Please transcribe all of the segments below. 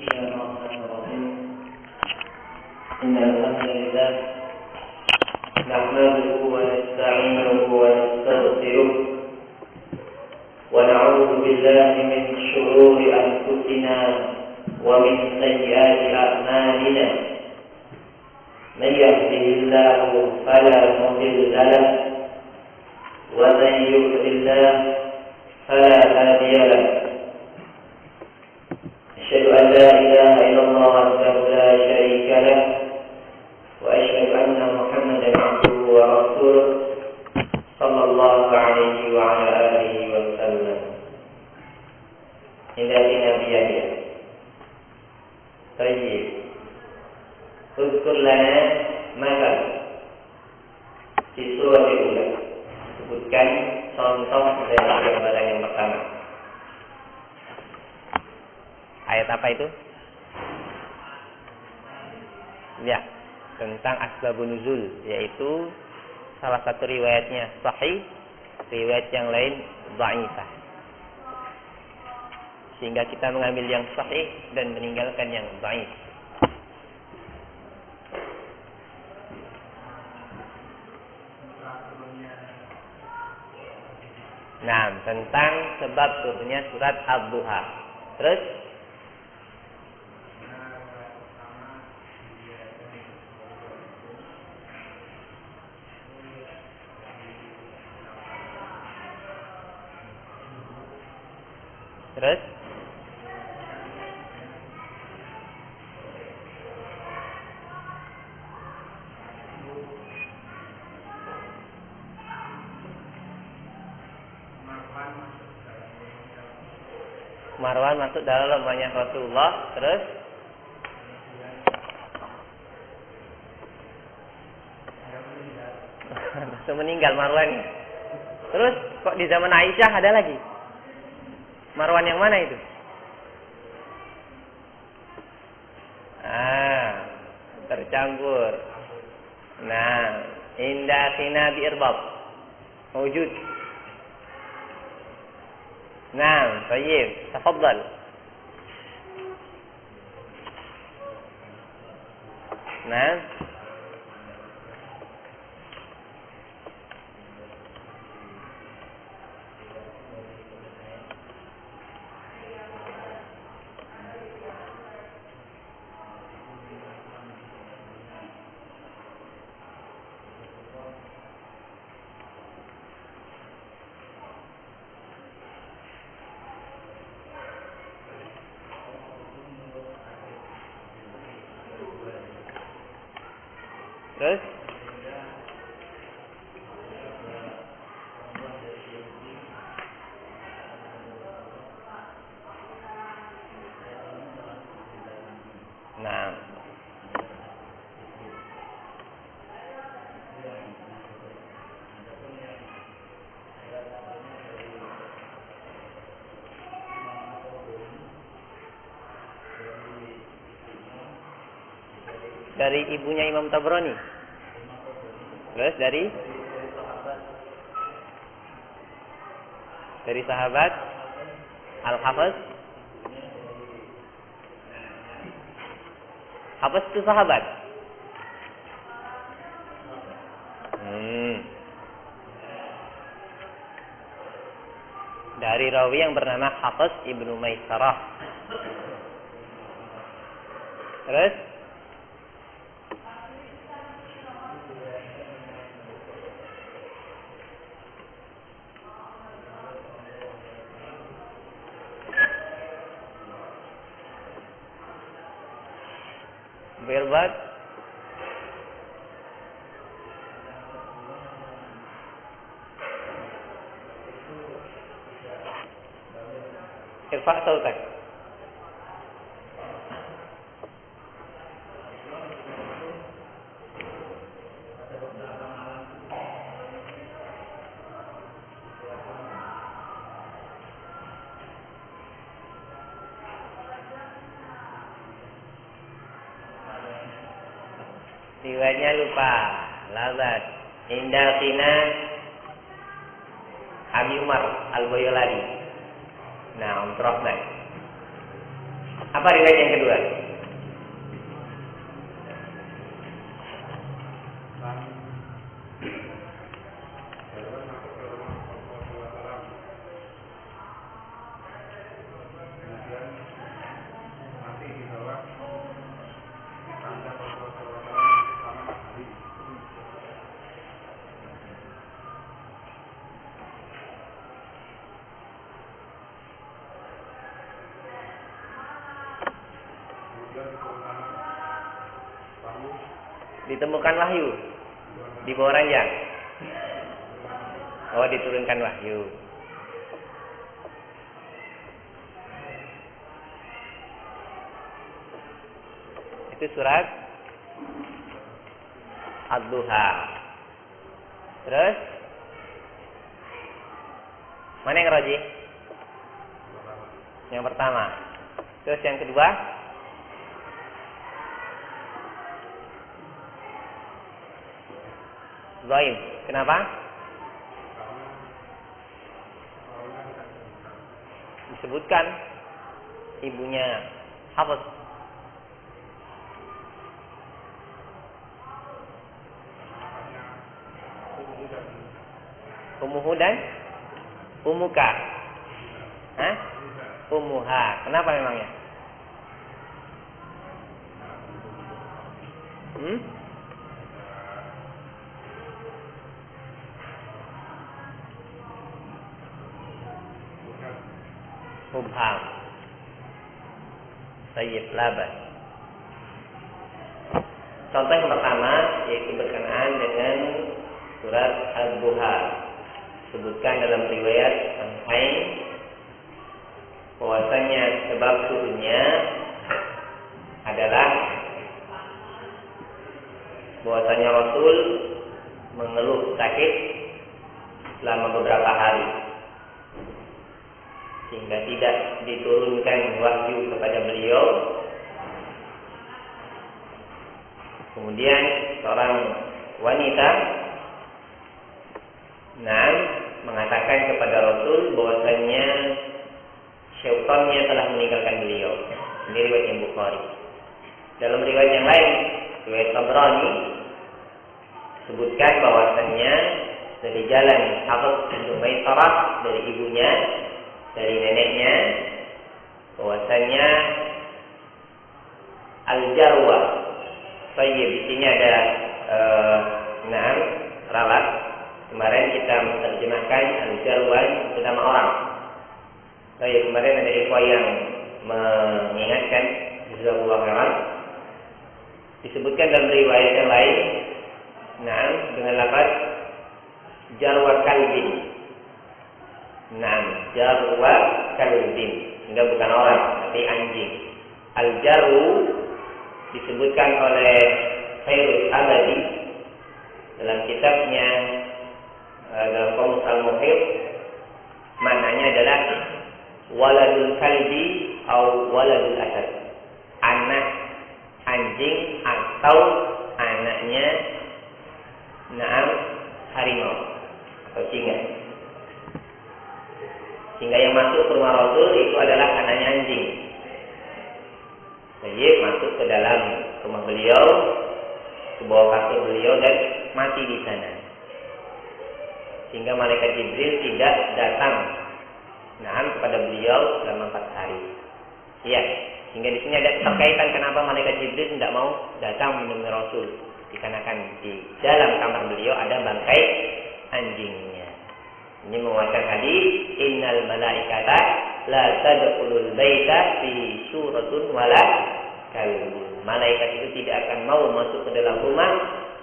بسم الله الرحمن الرحيم إن الحمد لله نحمده ونستعينه ونستغفره ونعوذ بالله من شرور أنفسنا ومن سيئات أعمالنا من يهده الله فلا مضل له ومن يضلل الله فلا هادي له أشهد أن لا إله إلا الله وحده لا شريك له وأشهد أن محمدا عبده ورسوله صلى الله عليه وعلى آله وسلم إلى نبيه. طيب اذكر لنا مثل في سورة الأولى. Sebutkan contoh dari gambaran yang pertama. Ayat apa itu? Ya, tentang asbabun nuzul, yaitu salah satu riwayatnya sahih, riwayat yang lain dhaifah. Sehingga kita mengambil yang sahih dan meninggalkan yang dhaif. Nah, tentang sebab turunnya surat Ad-Duha. Terus Marwan masuk dalam lombanya Rasulullah. Terus langsung meninggal Marwan. Terus kok di zaman Aisyah ada lagi? Marwan yang mana itu? Tercampur. Nah, indah khina bi irbab wujud. Nah, baik, tafadhal. Nah, terus nah, dari ibunya Imam Tabrani. Terus dari sahabat Al-Hafiz. Hafiz itu sahabat. Dari rawi yang bernama Hafiz Ibnu Maisarah. Terus Birbad Irfa' sautak. Riwayatnya lupa. Lazat Indah Tina Abi Umar Al-Boyolali. Nah, Rahman. Apa riwayat yang kedua? Ditemukan wahyu di bawah ranjang. Oh, diturunkan wahyu. Itu surat Ad-Duha. Terus mana yang rajih? Yang pertama. Terus yang kedua? Dhaif. Kenapa? Disebutkan ibunya Hafs. Ummuhu dan Ummuka. Hah? Ummuha. Kenapa memangnya? Mubham. Tayyib labas. Contoh yang pertama yaitu berkenaan dengan surat Ad-Duha. Sebutkan dalam riwayat Sahih bahwasanya sebab turunnya adalah bahwasanya Rasul mengeluh sakit selama beberapa hari sehingga tidak diturunkan wahyu kepada beliau. Kemudian seorang wanita mengatakan kepada Rasul bahwasanya syaitannya telah meninggalkan beliau. Ini riwayat yang Bukhari. Dalam riwayat yang lain, riwayat Tabrani, sebutkan bahwasanya dari jalan Hafs bin Maisarah dari ibunya, dari neneknya, bahwasanya Al-Jarwa. Tayyib, di sini ada ralat. Kemarin kita menerjemahkan Al-Jarwan itu nama orang. Kemarin ada ikhwah yang mengingatkan jazakallahu khairan. Disebutkan dalam riwayat yang lain, dengan lafaz Jarwa Kalbin. Jarwa Kalbin. Enggak, bukan orang, tapi anjing. Al-Jarwu disebutkan oleh Khairul Abadi dalam kitabnya dalam Qamus Al-Muhit, maknanya adalah waladul kalbi atau waladul asad, anak anjing atau anaknya harimau atau singa. Sehingga yang masuk ke rumah Rasul itu adalah anaknya anjing. Jadi masuk ke dalam rumah beliau, ke bawah kasur beliau dan mati di sana. Sehingga malaikat Jibril tidak datang kepada beliau selama 4 hari. Iya, sehingga di sini ada terkaitan kenapa malaikat Jibril tidak mau datang menemui Rasul. Dikarenakan di dalam kamar beliau ada bangkai anjingnya. Ini menguatkan hadis innal malaikata la tadkhulul baita fi suratun wala kalbun. Malaikat itu tidak akan mau masuk ke dalam rumah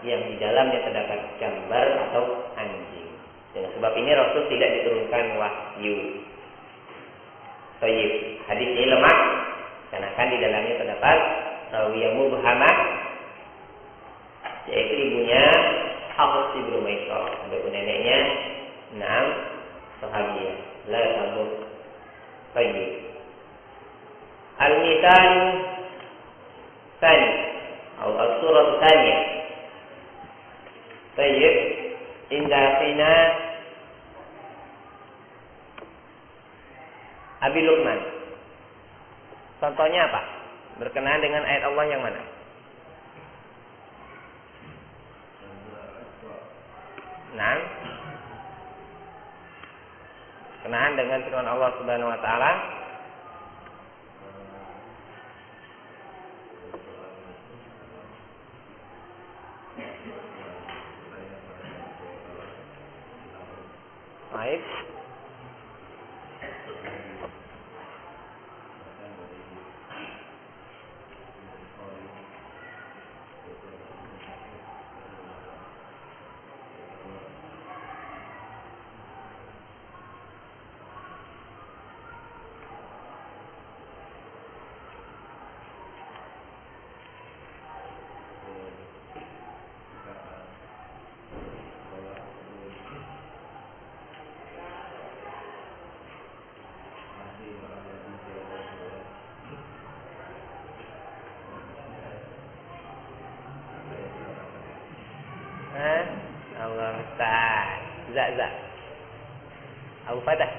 yang di dalamnya terdapat gambar atau anjing. Dengan sebab ini Rasul tidak diturunkan wahyu. Tayyib, hadis ini lemah karena kan di dalamnya terdapat rawi yang mubhamah, yaitu ibunya Hafs bin Maisarah, adapun neneknya sahabiyah la tabu. Tayyib. Al-misal tsani atau as-surah tsaniyah. Tayyib, inda fina Abi Luqman. Contohnya apa? Berkenaan dengan ayat Allah yang mana? Nah, berkenaan dengan firman Allah Subhanahu wa taala, baik. Allah Ustaz. Za. Abu Fatah.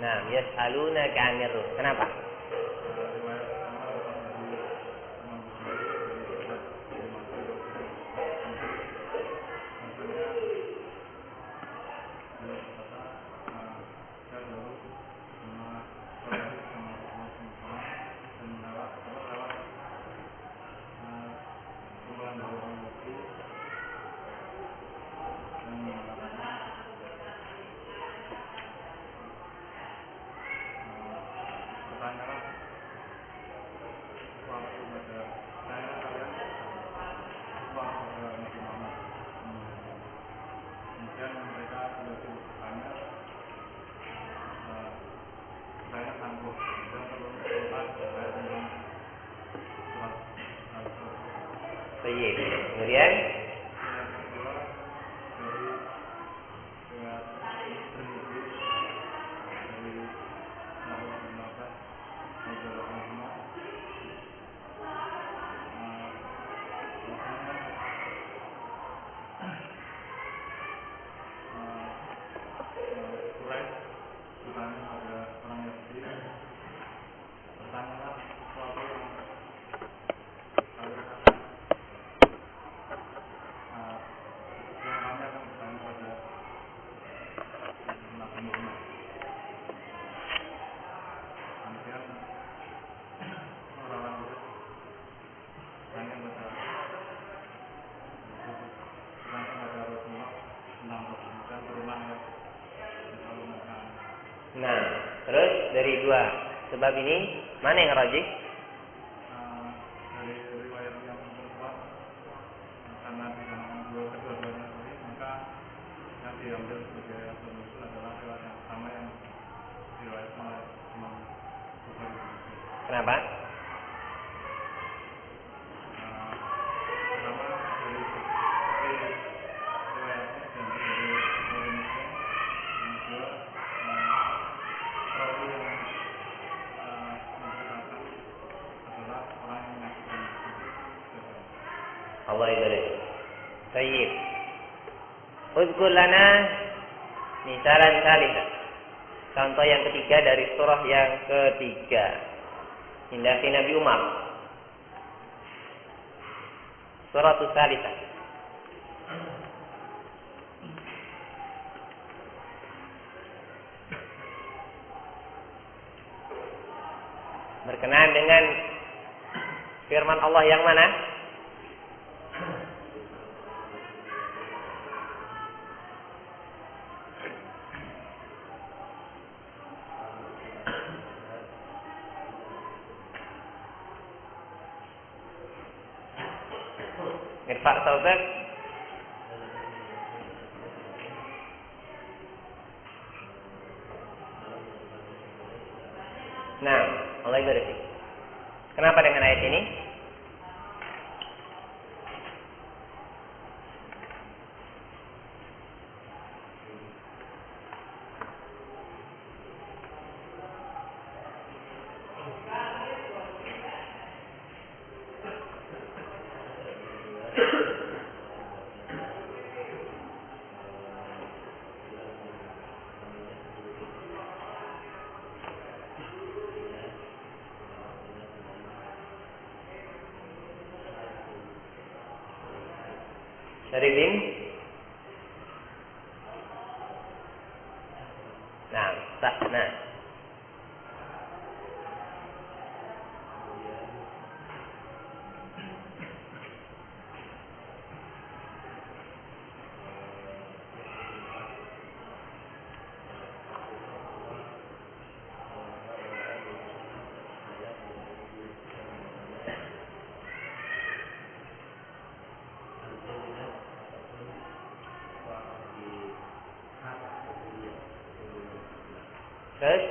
Nah, yas'alunaka 'anir ruh. Kenapa? Baik. Kemudian nah, terus dari dua sebab ini mana yang rajih? Dari riwayat yang kuat, karena kedua-duanya sahih, maka yang diambil sebagai asal usul adalah riwayat yang sama yang diriwayatkan oleh Imam Bukhari. Kenapa? Pertama dari riwayatnya diambil dari Bukhari Muslim. Yang kedua, perawi yang menceritakan adalah orang yang menyaksikan. Allah ibadah. Baik. Uzkur lana misalan salihah. Contoh yang ketiga dari surah yang ketiga. Indahkan Nabi Umar. Surah Salihah. Berkenaan dengan firman Allah yang mana? Irfa' sautak. Nah, Allah ibadah. Kenapa dengan ayat ini? Dari bin? Nah, sah. Nah. Terus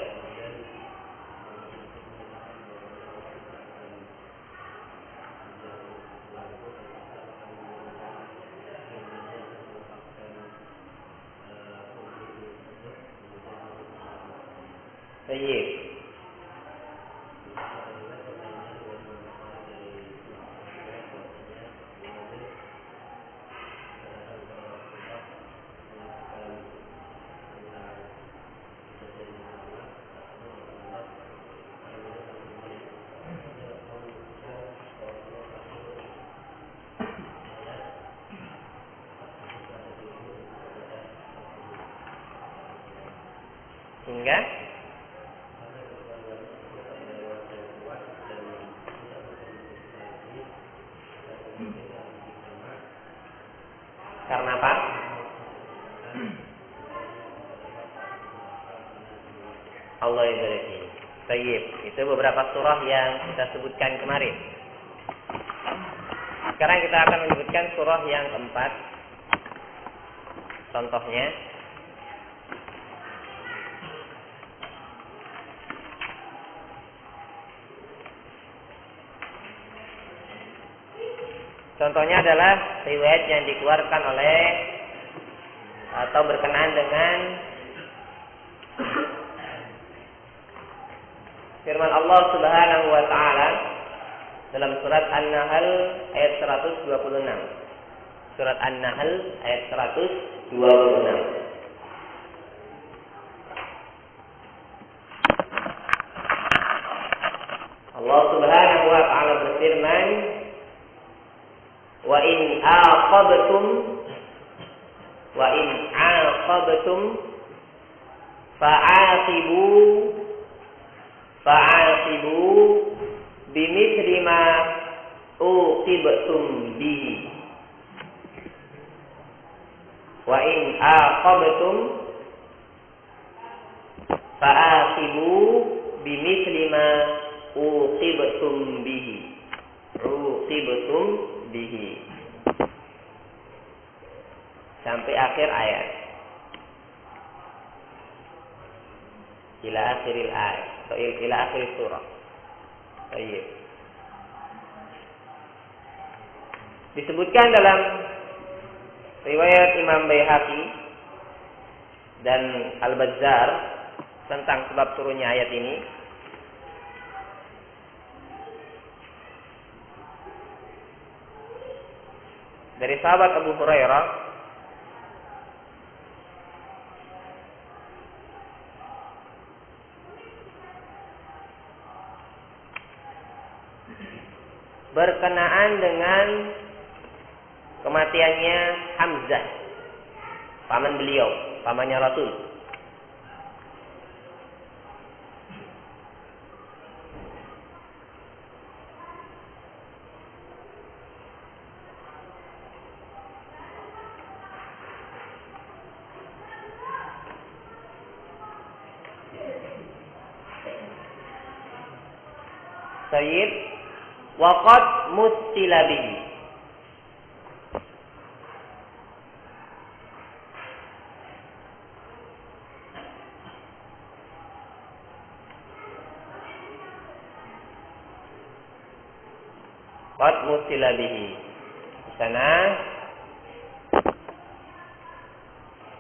Baik. Hingga karena apa? Allah ibaraki. Baik, itu beberapa surah yang kita sebutkan kemarin. Sekarang kita akan menyebutkan surah yang keempat. Contohnya Contohnya adalah riwayat yang dikeluarkan oleh atau berkenaan dengan firman Allah Subhanahu wa taala dalam surat An-Nahl ayat 126. Surat An-Nahl ayat 126. Allah Subhanahu wa taala berfirman, wa in aqabtum fa'aqibu bimithli ma uqibtum bihi. Wa in aqabtum fa'aqibu bimithli ma uqibtum bihi. Sampai akhir ayat. Ila akhiril ayat atau ila akhir surah. Baik. Disebutkan dalam riwayat Imam Baihaqi dan Al-Bazzar tentang sebab turunnya ayat ini. Dari sahabat Abu Hurairah berkenaan dengan kematiannya Hamzah, paman beliau, pamannya Rasul. Sayyid waqad mustila bihi. Qad mustila bihi. Di sana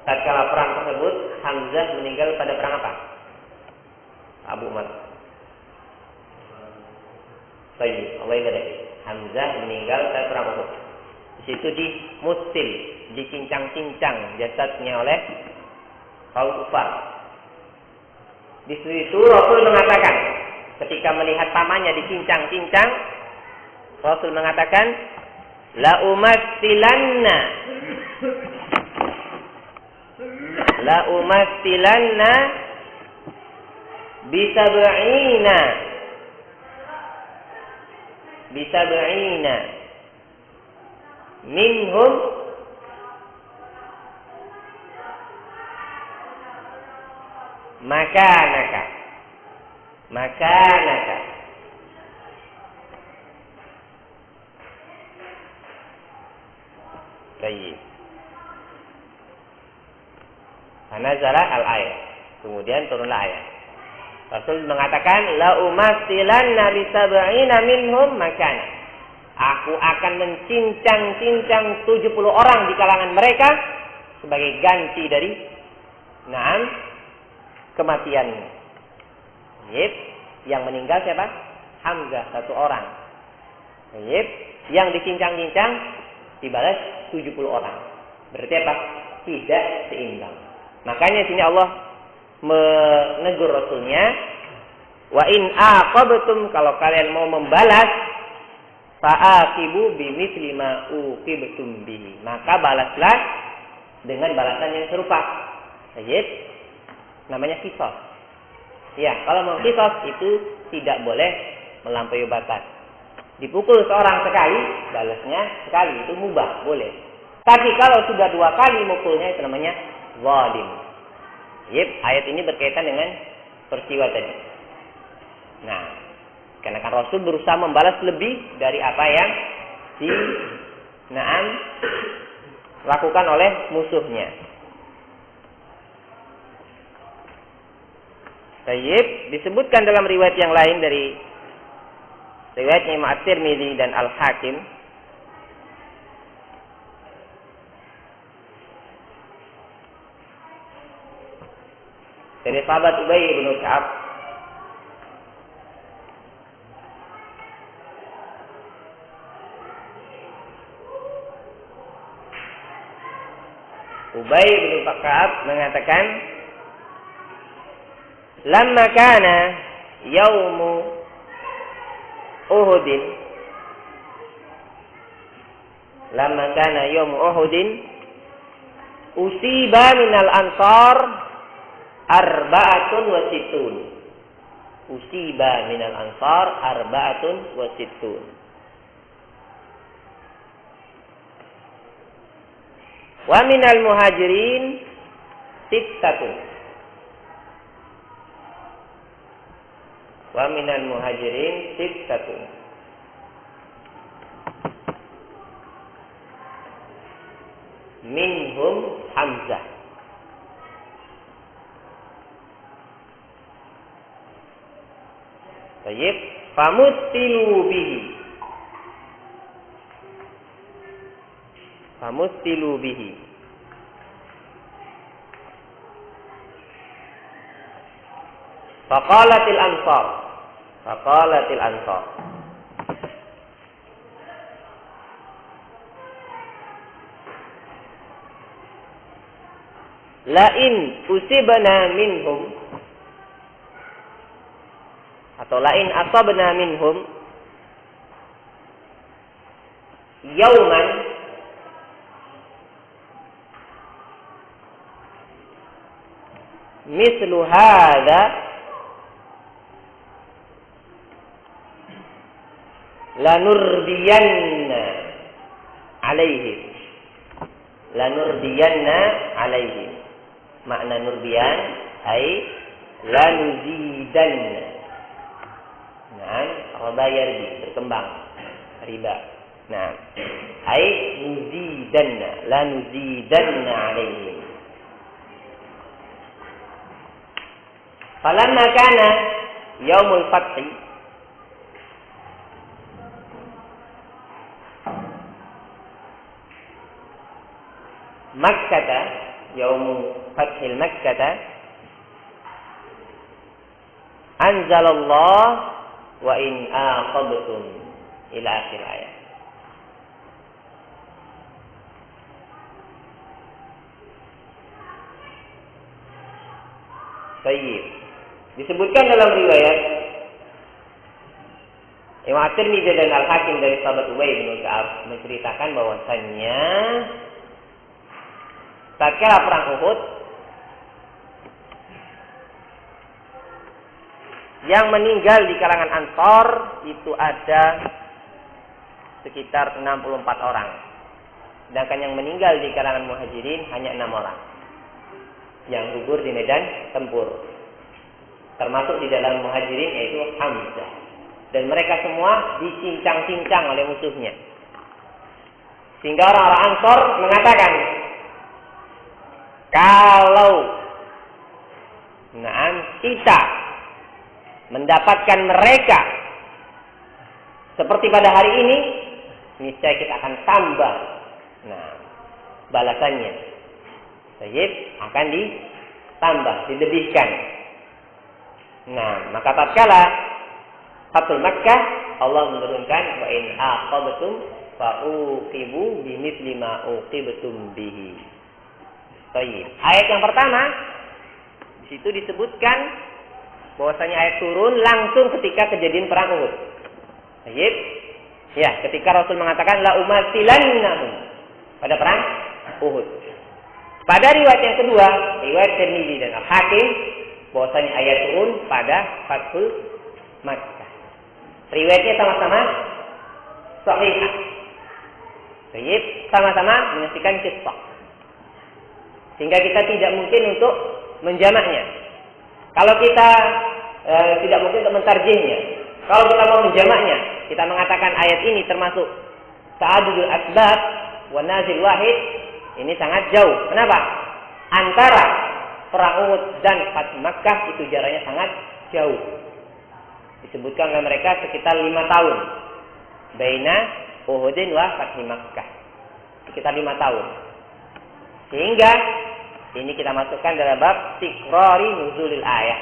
tatkala perang tersebut Hamzah meninggal pada perang apa? Abu Umar. Baik, Allah ibadah. Hamzah meninggal pada perang Uhud. Di situ dimutil, dicincang-cincang jasadnya oleh kaum kufar. Di situ Rasul mengatakan, ketika melihat pamannya dicincang-cincang, Rasul mengatakan, La umattilanna bisab'ina minhum makanaka. Baik. Anazala al-ayat. Kemudian turunlah ayat. Rasul mengatakan la umattilanna bisab'ina minhum makana. Aku akan mencincang-cincang 70 orang di kalangan mereka sebagai ganti dari kematian. Yep. Yang meninggal siapa? Hamzah, 1 orang. Yep. Yang dicincang-cincang dibalas 70 orang. Berarti apa? Tidak seimbang. Makanya sini Allah menegur Rasulnya, wa in aqabtum, kalau kalian mau membalas, fa'aqibu bimithli ma uqibtum bihi, maka balaslah dengan balasan yang serupa. Baik. Namanya qisas. Ya, kalau mau qisas itu tidak boleh melampaui batas. Dipukul seorang sekali, balasnya sekali, itu mubah, boleh. Tapi kalau sudah 2 kali mukulnya, itu namanya zalim. Yep, ayat ini berkaitan dengan peristiwa tadi. Nah, karena kan Rasul berusaha membalas lebih dari apa yang lakukan oleh musuhnya. Tayyib, disebutkan dalam riwayat yang lain dari riwayatnya Imam At-Tirmidzi dan Al-Hakim, dari sahabat Ubay bin Ka'ab, Ubay bin Ka'ab mengatakan, lamma kana yaumu Uhudin, usiba minal ansar arba'atun wa sittun. Usiba minal ansar arba'atun wa sittun. Wa minal muhajirin sittatun. Wa minal muhajirin sittatun. Minhum Hamzah. Baik, famuttilu bihi. Faqalatil ansar. Lain usibna minhum, atau lain asabna minhum yauman mislu hadza lanurdiyanna alaihim. Makna nurdiyan ay lanuzidanna. Nah, roba yarbi, berkembang, riba. Nah, ay nuzidanna, lanuzidanna alaihim. Falamma kana yaumul fathi, Makkah, yaum fathil Makkah, anzalallah wa in aqabtum ila akhir ayat. Baik. Disebutkan dalam riwayat Imam At-Tirmidzi dan Al-Hakim dari sahabat Ubay bin Ka'ab menceritakan bahwasannya tatkala perang Uhud yang meninggal di kalangan Ansor itu ada sekitar 64 orang. Sedangkan yang meninggal di kalangan Muhajirin hanya 6 orang. Yang gugur di medan tempur. Termasuk di dalam Muhajirin yaitu Hamzah. Dan mereka semua dicincang-cincang oleh musuhnya. Sehingga orang-orang Ansor mengatakan, kalau kita mendapatkan mereka seperti pada hari ini, niscaya kita akan tambah balasannya. Sayyid akan ditambah, dilebihkan. Maka tatkala Fathul Makkah, Allah menurunkan wa in aqabtum fa'uqibu bimithli ma uqibtum bihi. Baik. Ayat yang pertama di situ disebutkan bahwasanya ayat turun langsung ketika kejadian perang Uhud. Baik. Ya, ketika Rasul mengatakan la umatilannahum pada perang Uhud. Pada riwayat yang kedua, riwayat Tirmidzi dan Al-Hakim, bahwasanya ayat turun pada Fathul Makkah. Riwayatnya sama-sama sahih. Baik, sama-sama menyaksikan kisah. Sehingga kita tidak mungkin untuk menjamaknya. Kalau kita tidak mungkin untuk mentarjihnya. Kalau kita mau menjamaknya, kita mengatakan ayat ini termasuk ta'adudul asbab wa nazil wahid, ini sangat jauh. Kenapa? Antara perang Uhud dan Fath Makkah itu jaraknya sangat jauh. Disebutkan oleh mereka sekitar 5 tahun. Baina Uhudin wa Fath Makkah. Sekitar 5 tahun. Sehingga ini kita masukkan dalam bab tikrari nuzulil ayat.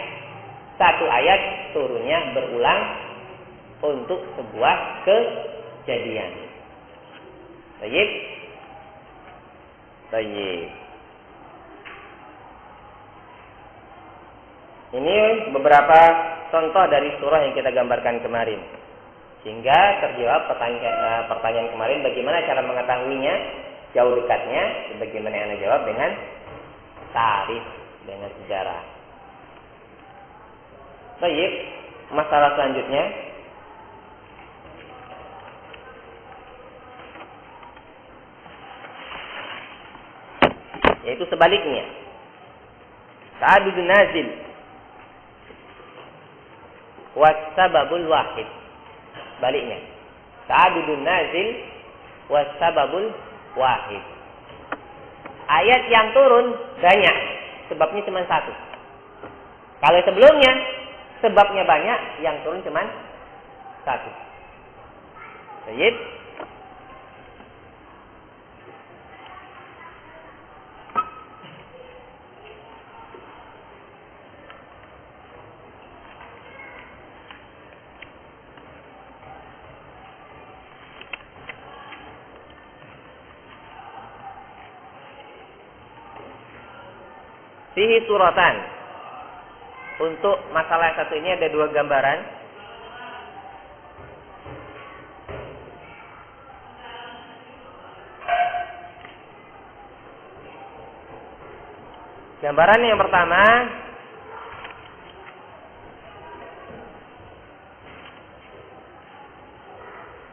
Satu ayat turunnya berulang untuk sebuah kejadian. Baik. Baik. Ini beberapa contoh dari surah yang kita gambarkan kemarin. Sehingga terjawab pertanyaan kemarin, bagaimana cara mengetahuinya jauh dekatnya, sebagaimana yang Anda jawab dengan tarikh, dengan sejarah. Baik, masalah selanjutnya yaitu sebaliknya. Ta'adudun nazil wasababul wahid. Baliknya. Ta'adudun nazil wasababul wahid. Ayat yang turun banyak, sebabnya cuma satu. Kalau sebelumnya sebabnya banyak, yang turun cuma satu. Baik. Fihi suratan. Untuk masalah satu ini ada 2 gambaran. Gambaran yang pertama,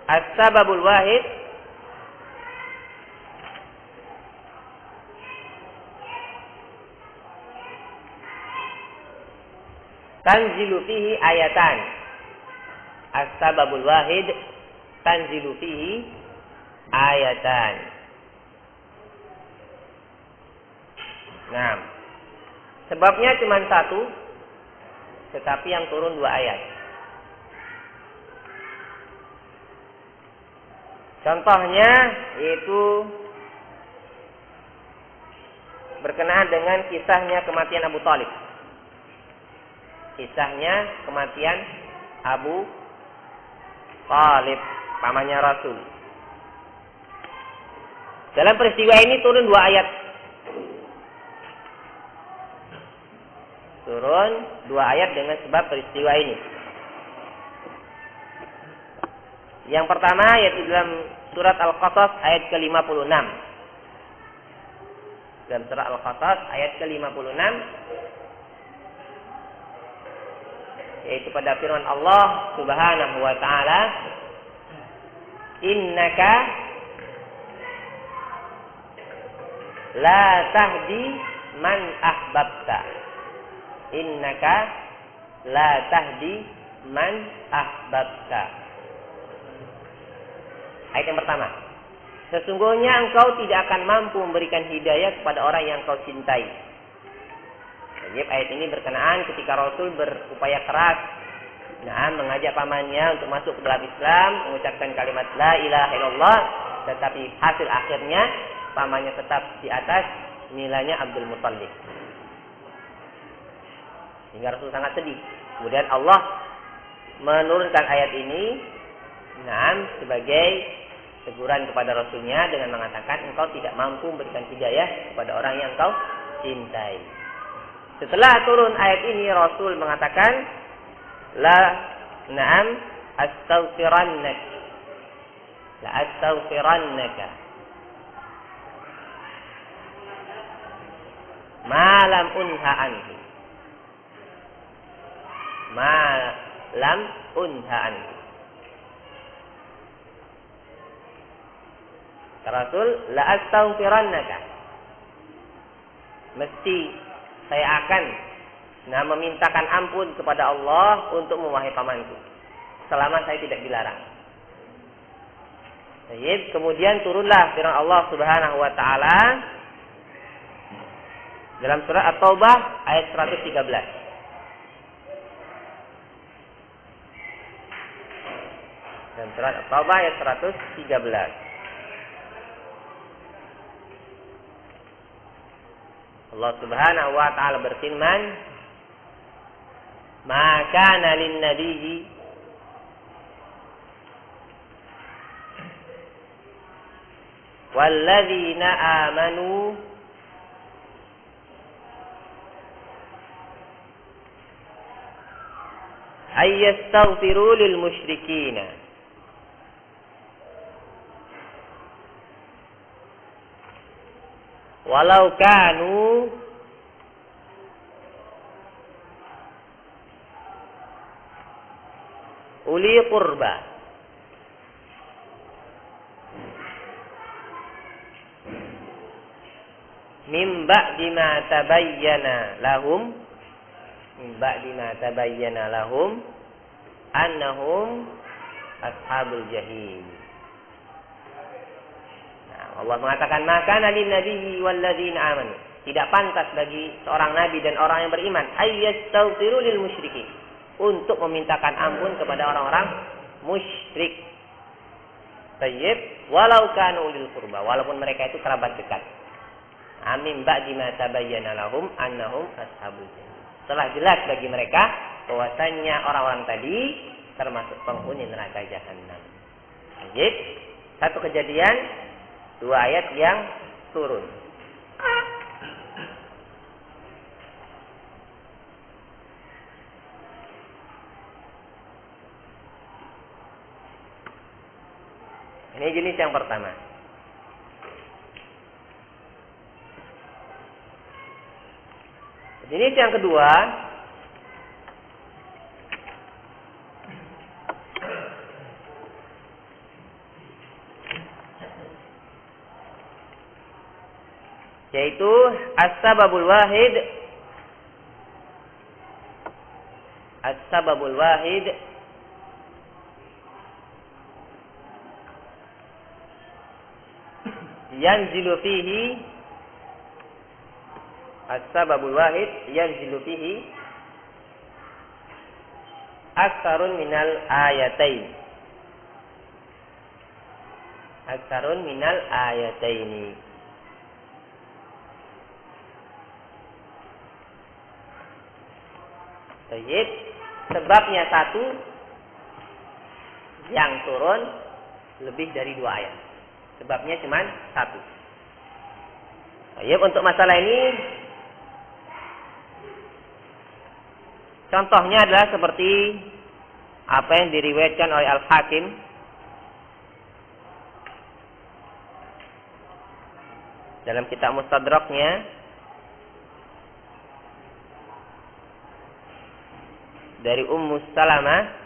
as-sababul wahid tanzilu fihi ayatan. As-sababul wahid tanzilu fihi ayatan. Nah, sebabnya cuma satu, tetapi yang turun 2 ayat. Contohnya yaitu berkenaan dengan kisahnya kematian Abu Thalib. Kisahnya kematian Abu Thalib, pamannya Rasul. Dalam peristiwa ini turun 2 ayat. Turun 2 ayat dengan sebab peristiwa ini. Yang pertama yaitu dalam surat Al-Qasas ayat ke-56. Dalam surat Al-Qasas ayat ke-56 yaitu pada firman Allah Subhanahu wa taala, innaka la tahdi man ahbabta. Innaka la tahdi man ahbabta. Ayat yang pertama. Sesungguhnya engkau tidak akan mampu memberikan hidayah kepada orang yang engkau cintai. Jadi ayat ini berkenaan ketika Rasul berupaya keras mengajak pamannya untuk masuk ke dalam Islam, mengucapkan kalimat la ilaha illallah, tetapi hasil akhirnya pamannya tetap di atas nilainya Abdul Muttalib. Sehingga Rasul sangat sedih. Kemudian Allah menurunkan ayat ini sebagai teguran kepada Rasulnya dengan mengatakan engkau tidak mampu memberikan hidayah kepada orang yang engkau cintai. Setelah turun ayat ini Rasul mengatakan astaghfirannaka ma lam unha anhu. Ma lam unha anhu. Rasul la astaghfirannaka. Mesti saya akan memintakan ampun kepada Allah untuk mewahai pamanku selama saya tidak dilarang. Baik, kemudian turunlah firman Allah Subhanahu wa taala dalam surat At-Taubah ayat 113. Dalam surat At-Taubah ayat 113. Allah Subhanahu wa taala berfirman, "Ma kana lin-nabiyyi walladzina amanu ay yastaghfiru lil musyrikina walau kanu uli qurba." Min ba'di ma tabayyana lahum annahum ashabul jahim. Allah mengatakan maka nabi walladzina amanu. Tidak pantas bagi seorang nabi dan orang yang beriman ayyastaghfiru lil musyrikin, untuk memintakan ampun kepada orang-orang musyrik. Tayyib, walau kanu ulil qurba, walaupun mereka itu kerabat dekat. Amin ba'di ma tabayyana lahum annahum ashabul jahim. Setelah jelas bagi mereka bahwasannya orang-orang tadi termasuk penghuni neraka jahanam. Tayyib, satu kejadian, dua ayat yang turun. Ini jenis yang pertama. Jenis yang kedua, yaitu as-sababul wahid. As-sababul wahid yanzilu fihi, as-sababul wahid yanzilu fihi aktsarun minal ayatain. Aktsarun minal ayataini. Baik, sebabnya satu, yang turun lebih dari dua ayat. Sebabnya cuma satu. Baik, untuk masalah ini contohnya adalah seperti apa yang diriwayatkan oleh Al-Hakim dalam kitab Mustadraknya dari Ummu Salamah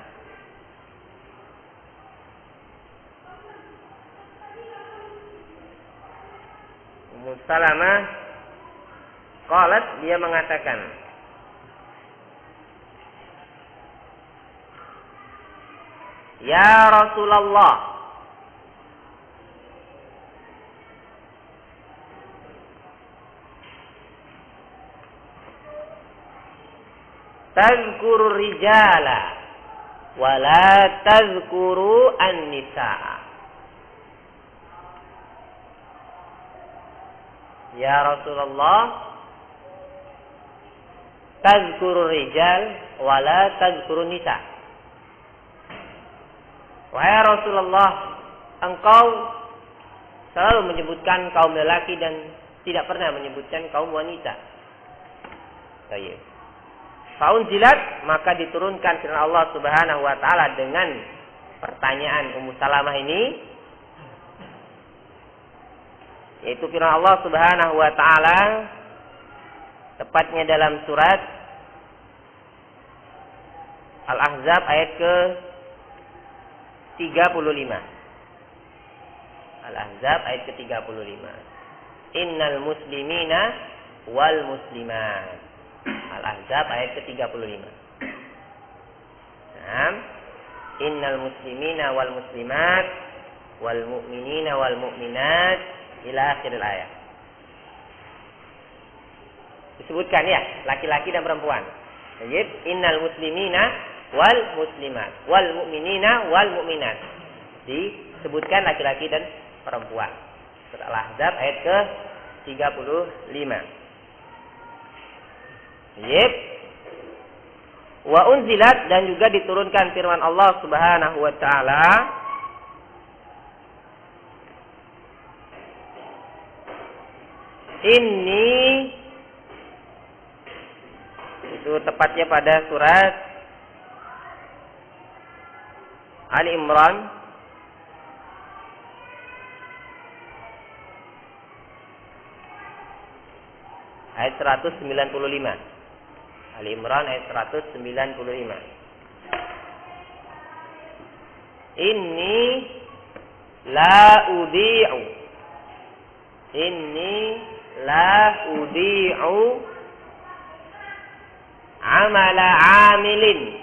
qalat, dia mengatakan, ya Rasulullah, tazkuru rijala wa la tazkuru an-nisaa. Ya Rasulullah, tazkuru rijal wa la tazkuru nisa. Wahai Rasulullah, engkau selalu menyebutkan kaum lelaki dan tidak pernah menyebutkan kaum wanita. Baik. Faunzilat, maka diturunkan firman Allah Subhanahu wa taala dengan pertanyaan Ummu Salamah ini, yaitu firman Allah Subhanahu wa taala tepatnya dalam surat Al-Ahzab ayat ke-35. Al-Ahzab ayat ke-35. Innal muslimina wal muslimat. Al-Ahzab ayat ke-35. Naam. Innal muslimina wal muslimat wal mu'minina wal mu'minat ila akhir ayat. Disebutkan ya, laki-laki dan perempuan. Jadi, innal muslimina wal muslimat wal mu'minina wal mu'minat. Disebutkan laki-laki dan perempuan. Surah Al-Ahzab ayat ke-35. Yep. Wa unzilat, dan juga diturunkan firman Allah Subhanahu wa taala, ini itu tepatnya pada surat Ali Imran ayat 195. Ali Imran ayat 195. Inni la udi'u amala amilin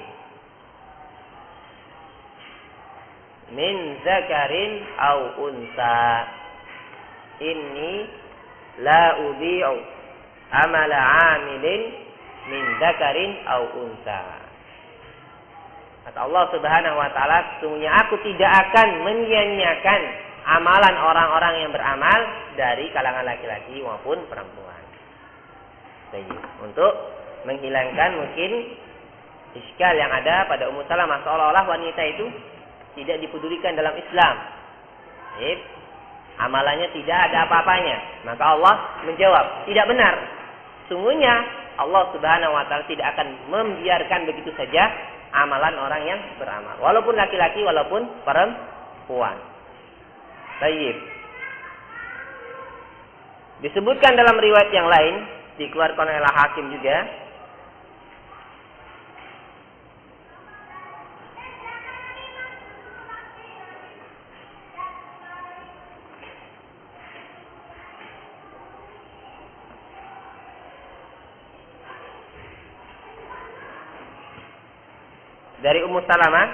min zakarin aw unsa. Inni la udi'u amala amilin min zakarin aw unsa. Kata Allah Subhanahu wa taala, sesungguhnya aku tidak akan menyia-nyiakan amalan orang-orang yang beramal dari kalangan laki-laki maupun perempuan. Jadi, untuk menghilangkan mungkin iskal yang ada pada Ummu Salamah, seolah-olah wanita itu tidak dipedulikan dalam Islam. Amalannya tidak ada apa-apanya. Maka Allah menjawab, tidak benar. Sungguhnya Allah Subhanahu wa taala tidak akan membiarkan begitu saja amalan orang yang beramal, walaupun laki-laki walaupun perempuan. Baik. Disebutkan dalam riwayat yang lain, dikeluarkan oleh Hakim juga, dari Ummu Salamah,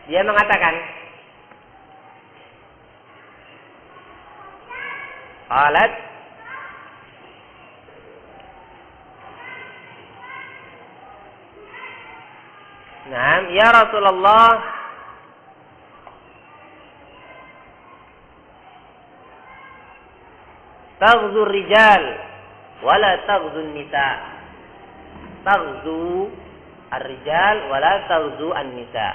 dia mengatakan, qalat, "Naam, ya Rasulullah, taghzu rijal wala taghzu nisa." Taghzu ar-rijal wala taghzu an-nisa.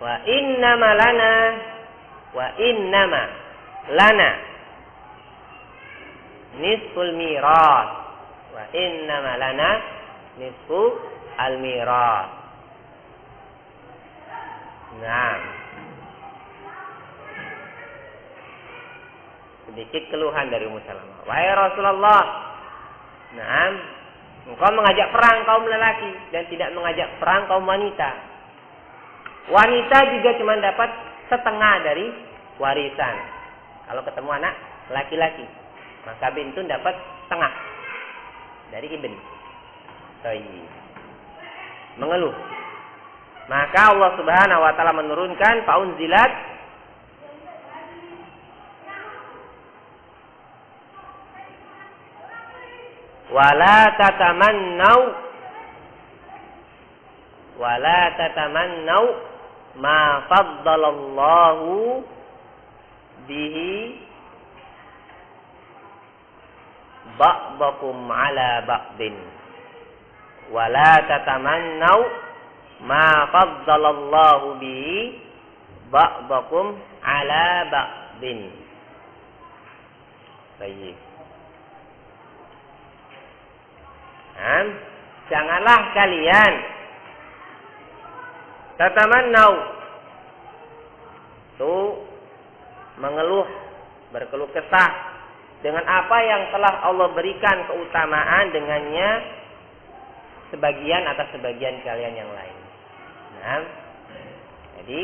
Wa innama lana nisful miras. Wa innama lana nisfu al-miras. Nah, sedikit keluhan dari Ummu Salamah. Wahai Rasulullah, nah, engkau mengajak perang kaum lelaki dan tidak mengajak perang kaum wanita. Wanita juga cuma dapat setengah dari warisan. Kalau ketemu anak laki-laki, maka bintun dapat setengah dari ibn. Tayyib. Mengeluh. Maka Allah Subhanahu wa taala menurunkan faunzilat wala tatamannau ma faddalallahu bihi ba'dakum ala ba'din. Wala tatamannau ma faddalallahu bihi ba'dakum ala ba'din. Baik. Janganlah kalian tatamannau itu mengeluh, berkeluh kesah dengan apa yang telah Allah berikan keutamaan dengannya sebagian atas sebagian kalian yang lain. Nah, jadi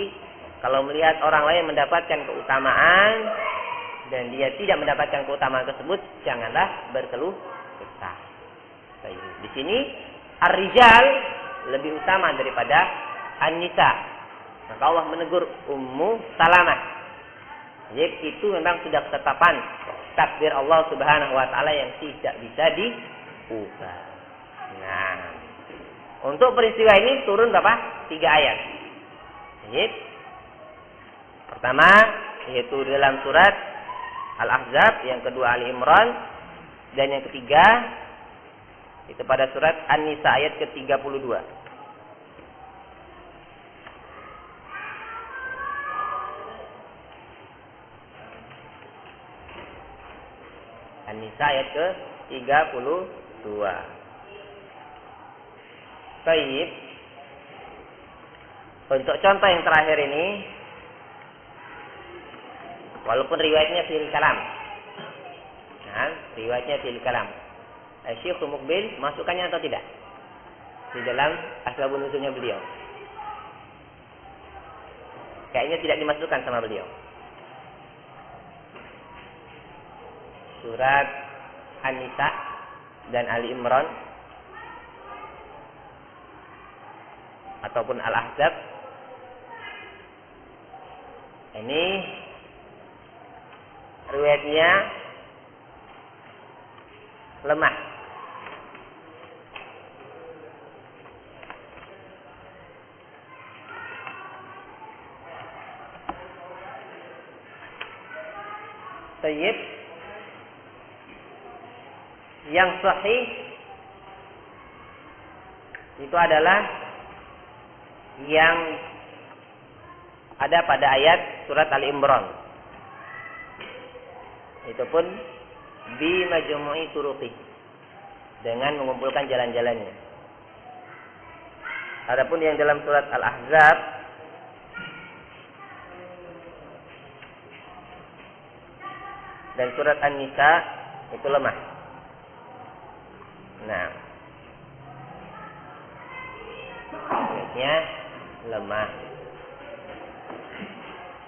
kalau melihat orang lain mendapatkan keutamaan dan dia tidak mendapatkan keutamaan tersebut, janganlah berkeluh kesah. Di sini ar-rijal lebih utama daripada an-nisa. Maka Allah menegur Ummu Salamah. Jadi itu memang sudah ketetapan takdir Allah Subhanahu wa taala yang tidak bisa diubah. Nah, untuk peristiwa ini turun berapa? 3 ayat. Jadi pertama yaitu dalam surat Al-Ahzab, yang kedua Ali Imran, dan yang ketiga itu pada surat An-Nisa ayat ke-32. An-Nisa ayat ke-32. Baik. Untuk contoh yang terakhir ini, walaupun riwayatnya fil kalam. Nah, riwayatnya fil kalam. Syekh Muqbil masukkannya atau tidak di dalam asbabun nuzulnya beliau? Kayaknya tidak dimasukkan sama beliau. Surat An-Nisa dan Ali Imran ataupun Al-Ahzab ini riwayatnya lemah. Tayyib. Yang sahih itu adalah yang ada pada ayat surat Al-Imran. Itu pun bi majmu'i turuqi, dengan mengumpulkan jalan-jalannya. Adapun yang dalam surat Al-Ahzab dan surat An-Nisa itu lemah. Nah, ayatnya lemah.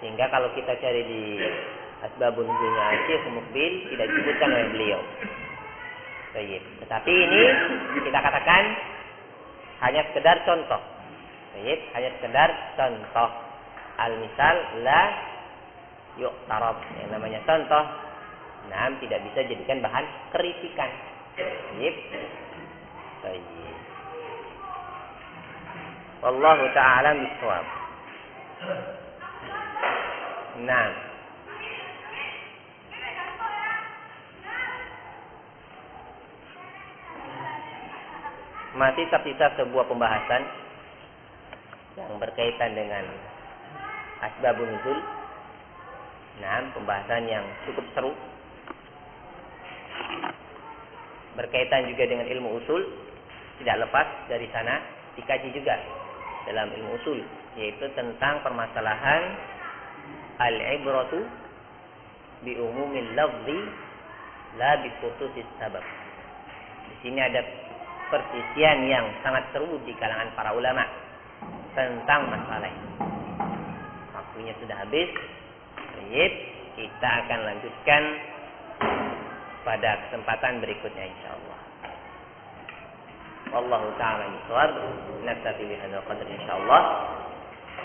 Sehingga kalau kita cari di asbabun nuzulnya Syekh Muqbil tidak disebutkan oleh beliau. Baik. Tetapi ini kita katakan hanya sekedar contoh. Baik, hanya sekedar contoh. Al-misal la yu'tarab. Yang namanya contoh, nah, tidak bisa jadikan bahan kritikan. Baik. Baik. Wallahu ta'ala bishawab. Nah, masih tersisa sebuah pembahasan yang berkaitan dengan asbabun nuzul. Nah, pembahasan yang cukup seru, berkaitan juga dengan ilmu usul, tidak lepas dari sana dikaji juga dalam ilmu usul, yaitu tentang permasalahan al-ibratu bi umumil lafzi la bi khususis sabab. Di sini ada perselisihan yang sangat seru di kalangan para ulama tentang masalah ini. Waktunya sudah habis. Baik, kita akan lanjutkan pada kesempatan berikutnya insyaallah. Wallahu ta'ala bishawab. Naktafi bihadzal qadr insyaallah.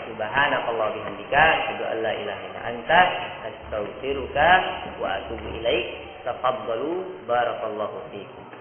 Subhanakallah bihamdika asyhadu an la ilaha illa anta astaghfiruka wa atubu ilaik. Taqabbalu barakallahu fiikum.